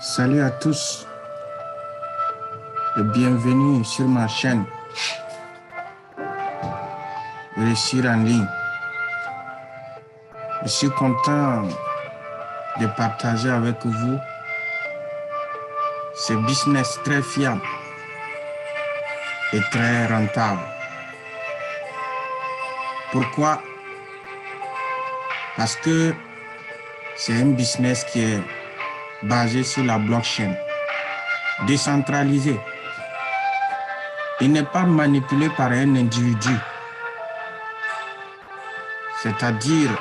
Salut à tous et bienvenue sur ma chaîne Réussir en ligne. Je suis content de partager avec vous ce business très fiable et très rentable. Pourquoi? Parce que c'est un business qui est basé sur la blockchain, décentralisé. Il n'est pas manipulé par un individu. C'est-à-dire,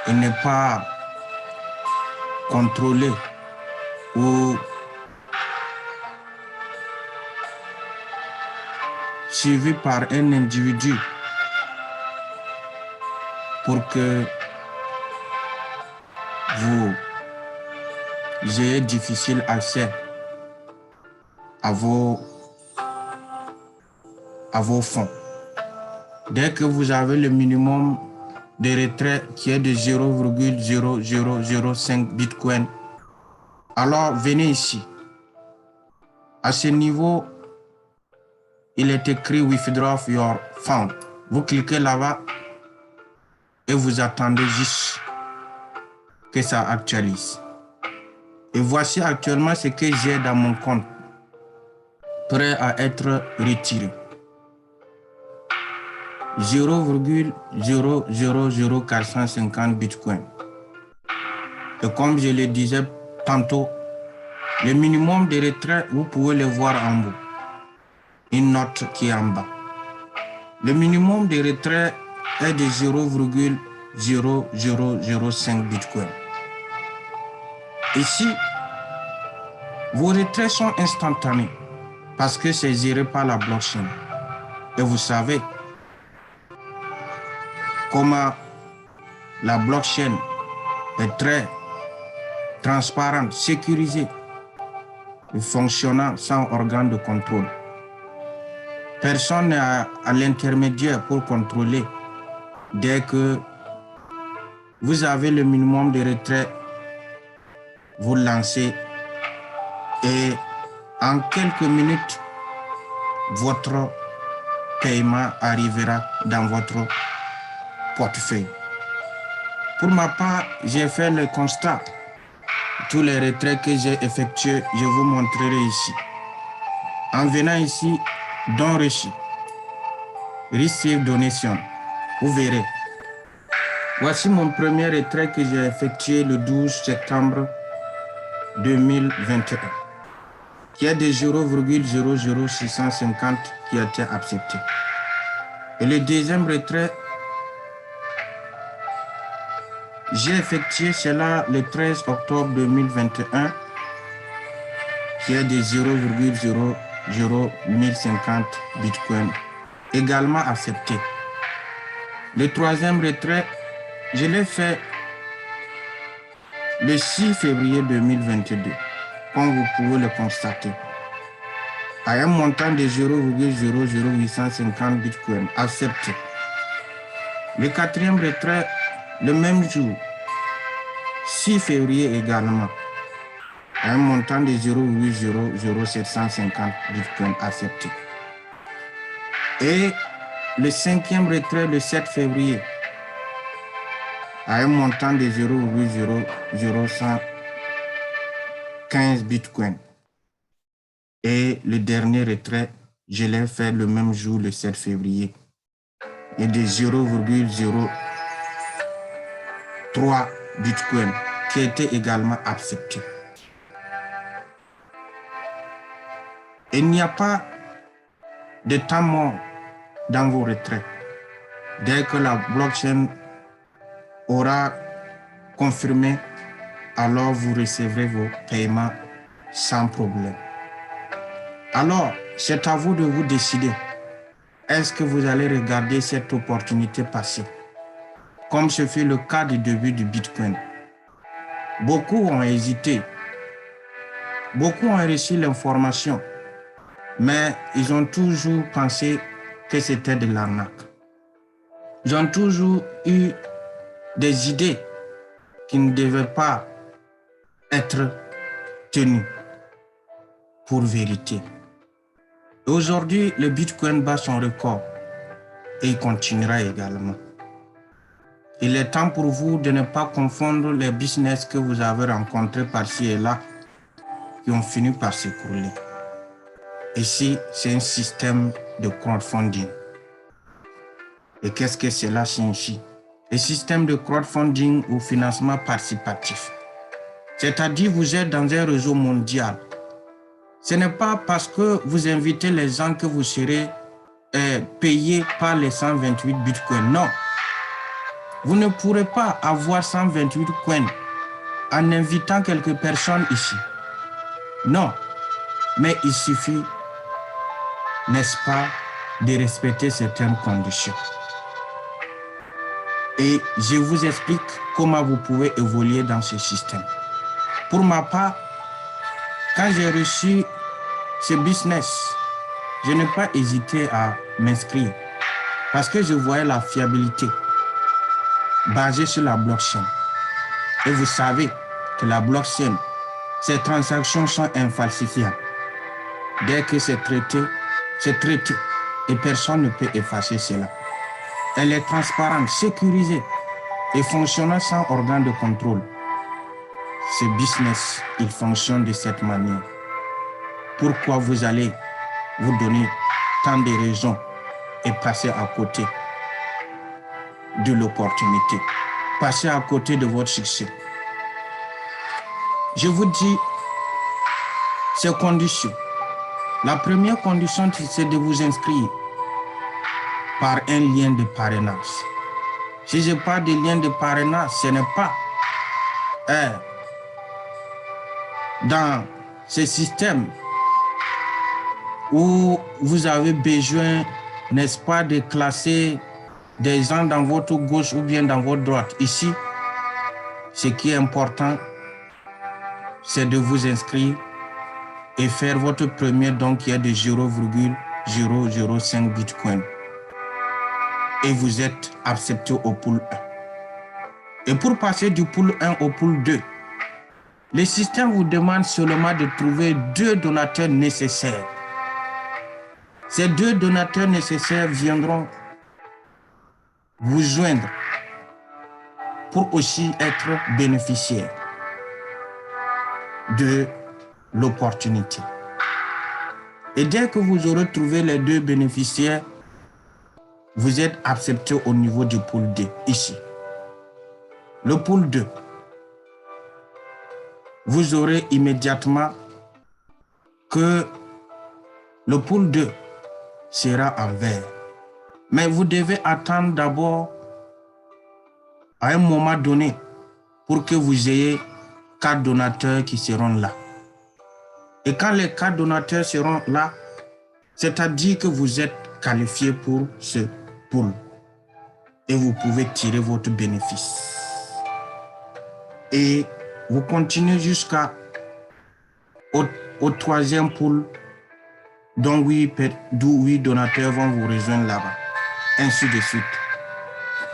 il n'est pas contrôlé ou suivi par un individu pour que vous ayez difficile accès à vos fonds. Dès que vous avez le minimum de retrait qui est de 0,0005 Bitcoin, alors venez ici. À ce niveau, il est écrit Withdraw your fund. Vous cliquez là-bas et vous attendez juste que ça actualise. Et voici actuellement ce que j'ai dans mon compte, prêt à être retiré. 0,000450 Bitcoin. Et comme je le disais tantôt, le minimum de retrait, vous pouvez le voir en bas. Une note qui est en bas. Le minimum de retrait est de 0,0005 Bitcoin. Ici, vos retraits sont instantanés parce que c'est géré par la blockchain. Et vous savez comment la blockchain est très transparente, sécurisée et fonctionnant sans organe de contrôle. Personne n'est à l'intermédiaire pour contrôler. Dès que vous avez le minimum de retrait, vous lancez et en quelques minutes, votre paiement arrivera dans votre portefeuille. Pour ma part, j'ai fait le constat. Tous les retraits que j'ai effectués, je vous montrerai ici. En venant ici, don reçu, receive donation, vous verrez. Voici mon premier retrait que j'ai effectué le 12 septembre 2021, qui est de 0,00650 qui a été accepté. Et le deuxième retrait, j'ai effectué cela le 13 octobre 2021, qui est de 0,001050 Bitcoin, également accepté. Le troisième retrait, je l'ai fait le 6 février 2022, comme vous pouvez le constater, à un montant de 0,00850 Bitcoin accepté. Le quatrième retrait, le même jour, 6 février également, à un montant de 0,00750 Bitcoin accepté. Et le cinquième retrait, le 7 février, à un montant de 0,015 Bitcoin. Et le dernier retrait, je l'ai fait le même jour, le 7 février, et de 0,03 Bitcoin, qui a été également accepté. Il n'y a pas de temps mort dans vos retraits. Dès que la blockchain aura confirmé, alors vous recevrez vos paiements sans problème. Alors, c'est à vous de vous décider. Est-ce que vous allez regarder cette opportunité passer? Comme ce fut le cas du début du Bitcoin. Beaucoup ont hésité. Beaucoup ont reçu l'information. Mais ils ont toujours pensé que c'était de l'arnaque. Ils ont toujours eu des idées qui ne devaient pas être tenu pour vérité. Et aujourd'hui, le Bitcoin bat son record et il continuera également. Il est temps pour vous de ne pas confondre les business que vous avez rencontrés par-ci et là qui ont fini par s'écrouler. Ici, c'est un système de crowdfunding. Et qu'est-ce que cela signifie? Le système de crowdfunding ou financement participatif. C'est-à-dire vous êtes dans un réseau mondial. Ce n'est pas parce que vous invitez les gens que vous serez payé par les 128 bitcoins. Non. Vous ne pourrez pas avoir 128 coins en invitant quelques personnes ici. Non. Mais il suffit, n'est-ce pas, de respecter certaines conditions. Et je vous explique comment vous pouvez évoluer dans ce système. Pour ma part, quand j'ai reçu ce business, je n'ai pas hésité à m'inscrire parce que je voyais la fiabilité basée sur la blockchain. Et vous savez que la blockchain, ces transactions sont infalsifiables. Dès que c'est traité et personne ne peut effacer cela. Elle est transparente, sécurisée et fonctionnant sans organe de contrôle. Ce business, il fonctionne de cette manière. Pourquoi vous allez vous donner tant de raisons et passer à côté de l'opportunité, passer à côté de votre succès? Je vous dis ces conditions. La première condition, c'est de vous inscrire par un lien de parrainage. Si je parle de lien de parrainage, ce n'est pas dans ce système où vous avez besoin, n'est-ce pas, de classer des gens dans votre gauche ou bien dans votre droite. Ici, ce qui est important, c'est de vous inscrire et faire votre premier don qui est de 0,005 bitcoin. Et vous êtes accepté au pool 1. Et pour passer du pool 1 au pool 2, le système vous demande seulement de trouver 2 donateurs nécessaires. Ces 2 donateurs nécessaires viendront vous joindre pour aussi être bénéficiaires de l'opportunité. Et dès que vous aurez trouvé les 2 bénéficiaires, vous êtes accepté au niveau du pool 2, ici. Le pool 2, vous aurez immédiatement que le pool 2 sera en vert. Mais vous devez attendre d'abord à un moment donné pour que vous ayez 4 donateurs qui seront là. Et quand les 4 donateurs seront là, c'est-à-dire que vous êtes qualifié pour ce pool et vous pouvez tirer votre bénéfice. Et vous continuez jusqu'au 3e pool, dont 8 donateurs vont vous rejoindre là-bas, ainsi de suite.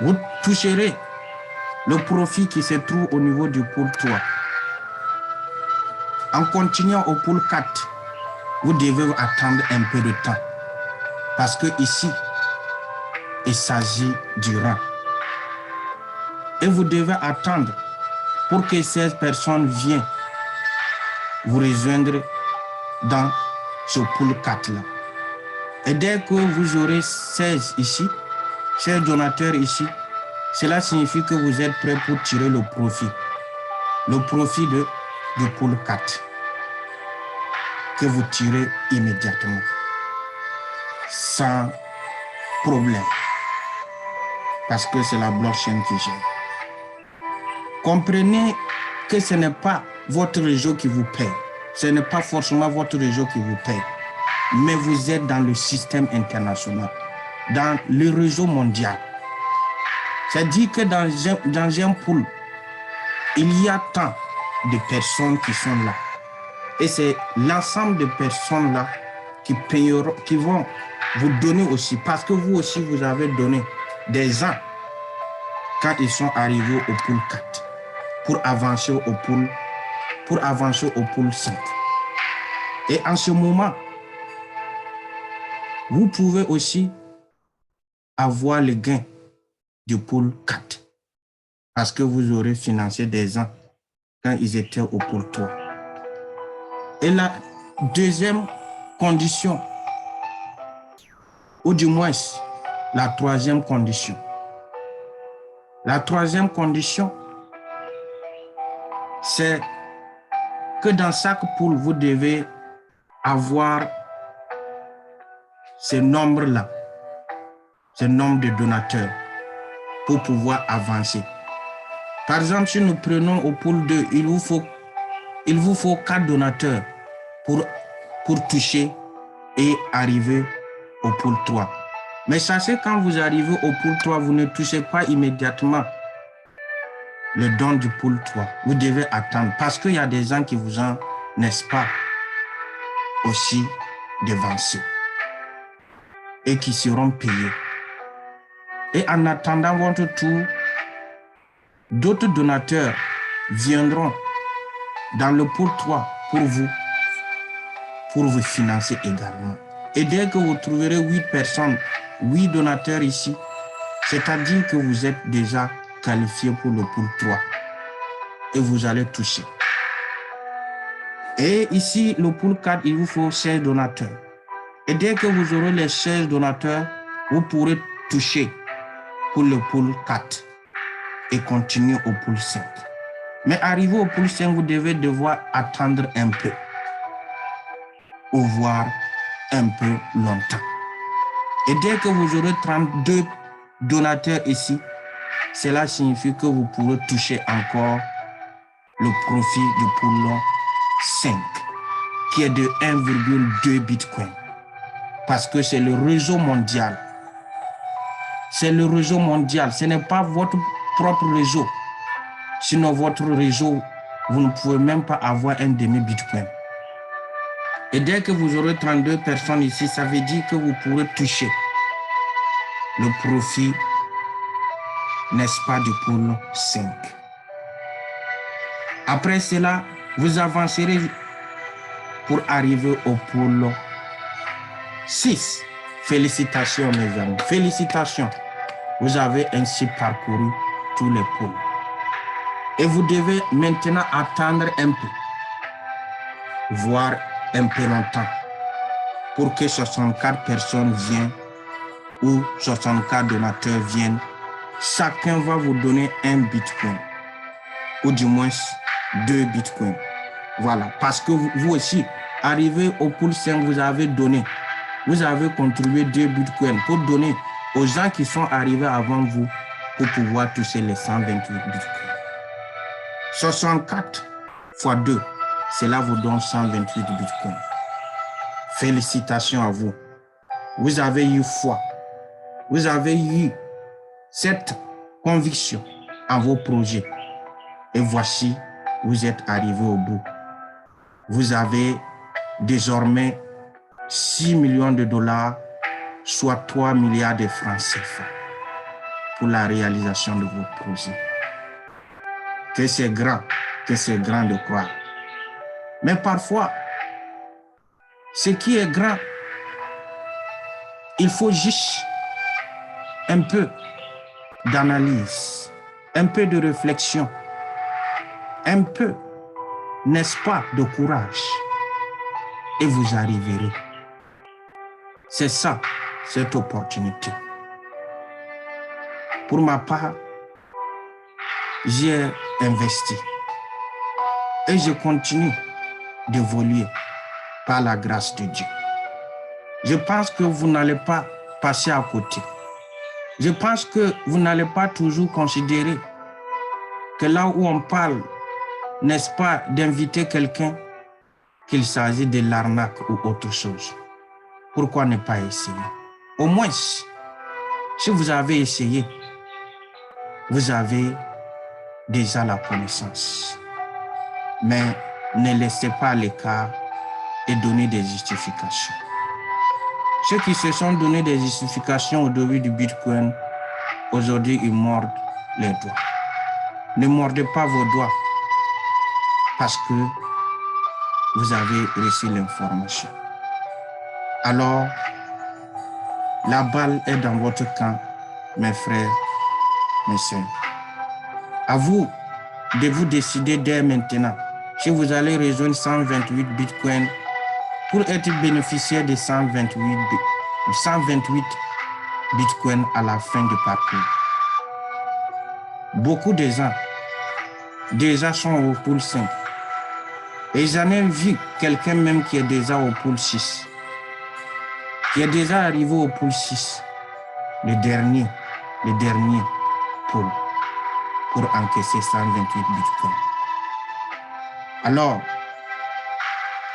Vous toucherez le profit qui se trouve au niveau du pool 3. En continuant au pool 4, vous devez attendre un peu de temps. Parce que ici, il s'agit du rang. Et vous devez attendre pour que 16 personnes viennent vous rejoindre dans ce pool 4-là. Et dès que vous aurez 16 ici, 16 donateurs ici, cela signifie que vous êtes prêts pour tirer le profit. Le profit du pool 4 que vous tirez immédiatement, sans problème, parce que c'est la blockchain qui gère. Comprenez que ce n'est pas votre réseau qui vous paye, ce n'est pas forcément votre réseau qui vous paye, mais vous êtes dans le système international, dans le réseau mondial. C'est-à-dire que dans un pool, il y a tant de personnes qui sont là. Et c'est l'ensemble de personnes là qui payeront, qui vont vous donner aussi, parce que vous aussi, vous avez donné des gens quand ils sont arrivés au pool 4 pour avancer au pool pour avancer au pool 5. Et en ce moment, vous pouvez aussi avoir le gain du pool 4 parce que vous aurez financé des gens quand ils étaient au pool 3. Et la deuxième condition, ou du moins la troisième condition, c'est que dans chaque pool, vous devez avoir ce nombre-là, ce nombre de donateurs pour pouvoir avancer. Par exemple, si nous prenons au pool 2, il vous faut 4 donateurs pour toucher et arriver au pool 3. Mais sachez, quand vous arrivez au pool 3, vous ne touchez pas immédiatement le don du pool 3. Vous devez attendre parce qu'il y a des gens qui vous ont, n'est-ce pas, aussi devancés et qui seront payés. Et en attendant votre tour, d'autres donateurs viendront dans le pool 3 pour vous financer également. Et dès que vous trouverez 8 personnes, 8 donateurs ici, c'est-à-dire que vous êtes déjà qualifié pour le pool 3 et vous allez toucher. Et ici, le pool 4, il vous faut 16 donateurs. Et dès que vous aurez les 16 donateurs, vous pourrez toucher pour le pool 4 et continuer au pool 5. Mais arrivé au pool 5, vous devez devoir attendre un peu ou voir un peu longtemps. Et dès que vous aurez 32 donateurs ici, cela signifie que vous pourrez toucher encore le profit du pool 5, qui est de 1,2 Bitcoin. Parce que c'est le réseau mondial. C'est le réseau mondial. Ce n'est pas votre propre réseau. Sinon, votre réseau, vous ne pouvez même pas avoir un demi-Bitcoin. Et dès que vous aurez 32 personnes ici, ça veut dire que vous pourrez toucher le profit, n'est-ce pas, du pool 5. Après cela, vous avancerez pour arriver au pool 6. Félicitations, mes amis. Félicitations. Vous avez ainsi parcouru tous les pôles. Et vous devez maintenant attendre un peu, voire un peu longtemps, pour que 64 personnes viennent ou 64 donateurs viennent. Chacun va vous donner un Bitcoin, ou du moins 2 Bitcoins. Voilà, parce que vous aussi, arrivé au pool 5, vous avez donné, vous avez contribué 2 Bitcoins pour donner aux gens qui sont arrivés avant vous pour pouvoir toucher les 128 Bitcoins. 64 fois 2, cela vous donne 128 Bitcoins. Félicitations à vous. Vous avez eu foi. Vous avez eu cette conviction en vos projets. Et voici, vous êtes arrivé au bout. Vous avez désormais 6 millions de dollars, soit 3 milliards de francs CFA pour la réalisation de vos projets. Que c'est grand de croire. Mais parfois, ce qui est grand, il faut juste un peu d'analyse, un peu de réflexion, un peu, n'est-ce pas, de courage. Et vous arriverez. C'est ça, cette opportunité. Pour ma part, j'ai investi et je continue d'évoluer par la grâce de Dieu. Je pense que vous n'allez pas passer à côté. Je pense que vous n'allez pas toujours considérer que là où on parle, n'est-ce pas, d'inviter quelqu'un, qu'il s'agit de l'arnaque ou autre chose. Pourquoi ne pas essayer? Au moins, si vous avez essayé, vous avez déjà la connaissance. Mais ne laissez pas l'écart et donnez des justifications. Ceux qui se sont donné des justifications au début du Bitcoin, aujourd'hui, ils mordent les doigts. Ne mordez pas vos doigts. parce que vous avez reçu l'information. Alors, la balle est dans votre camp, mes frères, mes sœurs. À vous de vous décider dès maintenant si vous allez rejoindre 128 bitcoins pour être bénéficiaire de 128 bitcoins à la fin du parcours. Beaucoup de gens déjà sont au pool 5. Et j'en ai vu quelqu'un même qui est déjà au pool 6. Qui est déjà arrivé au pool 6. Le dernier pool pour encaisser 128 bitcoins. Alors,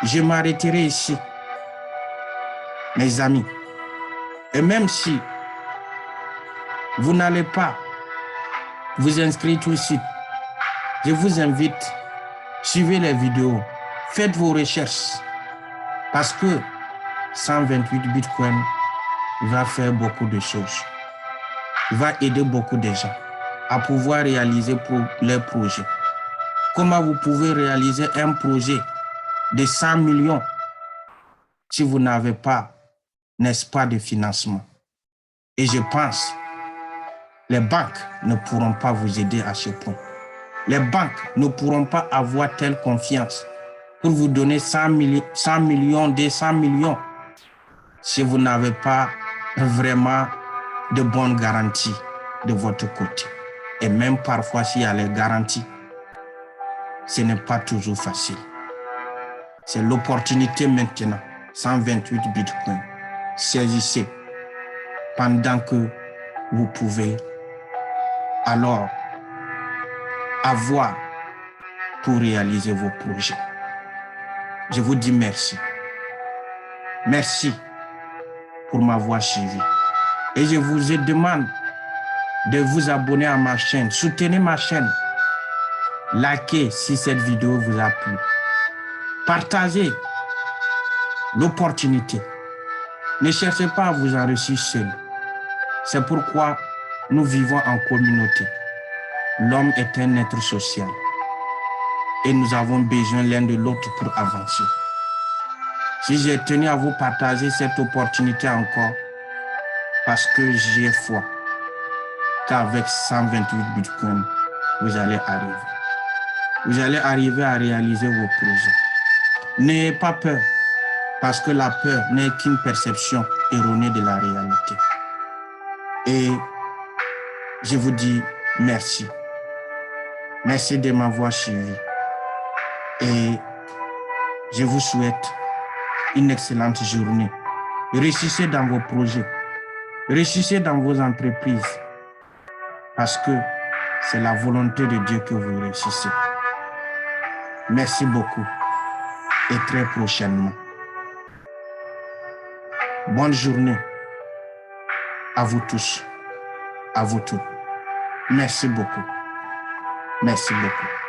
je m'arrêterai ici, mes amis. Et même si vous n'allez pas vous inscrire tout de suite, je vous invite, suivez les vidéos, faites vos recherches, parce que 128 bitcoins va faire beaucoup de choses. Il va aider beaucoup de gens à pouvoir réaliser leurs projets. Comment vous pouvez réaliser un projet de 100 millions si vous n'avez pas, n'est-ce pas, de financement? Et je pense les banques ne pourront pas vous aider à ce point. Les banques ne pourront pas avoir telle confiance pour vous donner 100 millions, 200 millions si vous n'avez pas vraiment de bonnes garanties de votre côté. Et même parfois, s'il y a les garanties, ce n'est pas toujours facile. C'est l'opportunité maintenant. 128 bitcoins. Saisissez pendant que vous pouvez alors avoir pour réaliser vos projets. Je vous dis merci. Merci pour m'avoir suivi. Et je vous demande de vous abonner à ma chaîne. Soutenez ma chaîne. Likez si cette vidéo vous a plu. Partagez l'opportunité. Ne cherchez pas à vous enrichir seul. C'est pourquoi nous vivons en communauté. L'homme est un être social. Et nous avons besoin l'un de l'autre pour avancer. Si j'ai tenu à vous partager cette opportunité encore, parce que j'ai foi qu'avec 128 bitcoins, vous allez arriver. Vous allez arriver à réaliser vos projets. N'ayez pas peur, parce que la peur n'est qu'une perception erronée de la réalité. Et je vous dis merci. Merci de m'avoir suivi. Et je vous souhaite une excellente journée. Réussissez dans vos projets. Réussissez dans vos entreprises. Parce que c'est la volonté de Dieu que vous réussissez. Merci beaucoup. Et très prochainement. Bonne journée à vous tous, à vous tous. Merci beaucoup. Merci beaucoup.